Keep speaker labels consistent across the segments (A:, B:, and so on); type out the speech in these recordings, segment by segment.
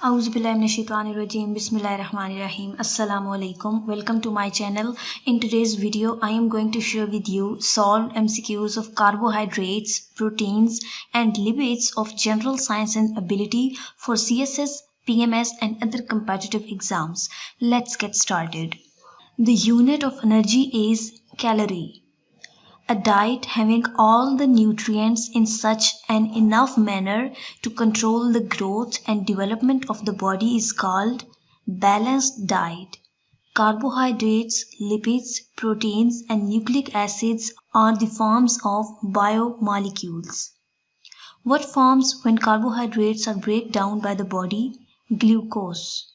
A: Auzubillahiminash-shaytanir-rajim. Bismillahir-rahmanir-rahim. Assalamu alaikum. Welcome to my channel. In today's video, I am going to share with you solved MCQs of carbohydrates, proteins, and lipids of general science and ability for CSS, PMS, and other competitive exams. Let's get started. The unit of energy is calorie. A diet having all the nutrients in such an enough manner to control the growth and development of the body is called balanced diet. Carbohydrates, lipids, proteins, and nucleic acids are the forms of biomolecules. What forms when carbohydrates are break down by the body? Glucose.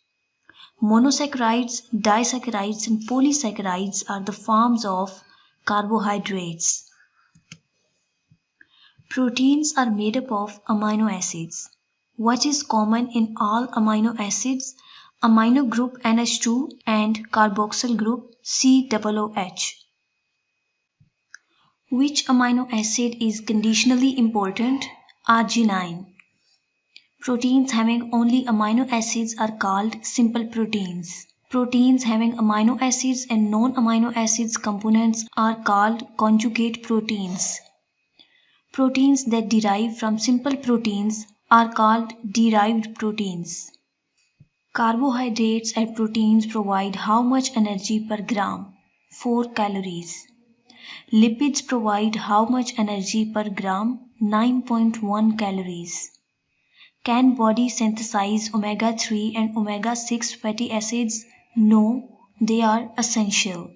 A: Monosaccharides, disaccharides, and polysaccharides are the forms of carbohydrates. Proteins are made up of amino acids. What is common in all amino acids? Amino group NH2 and carboxyl group COOH. Which amino acid is conditionally important? Arginine. Proteins having only amino acids are called simple proteins. Proteins having amino acids and non-amino acids components are called conjugate proteins. Proteins that derive from simple proteins are called derived proteins. Carbohydrates and proteins provide how much energy per gram? 4 calories. Lipids provide how much energy per gram? 9.1 calories. Can body synthesize omega-3 and omega-6 fatty acids? No, they are essential.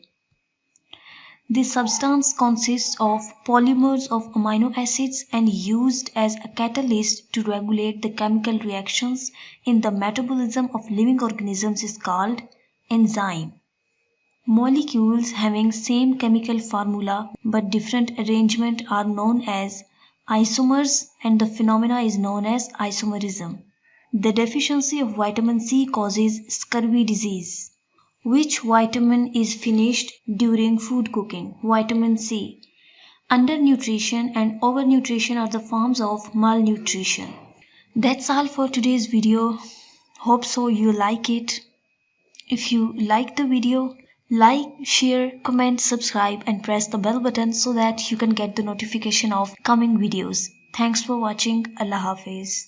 A: This substance consists of polymers of amino acids and used as a catalyst to regulate the chemical reactions in the metabolism of living organisms is called enzyme. Molecules having same chemical formula but different arrangement are known as isomers, and the phenomena is known as isomerism. The deficiency of vitamin C causes scurvy disease. Which vitamin is finished during food cooking? Vitamin C. Undernutrition and overnutrition are the forms of malnutrition. That's all for today's video. Hope so you like it. If you like the video, like, share, comment, subscribe and press the bell button so that you can get the notification of coming videos. Thanks for watching. Allah Hafiz.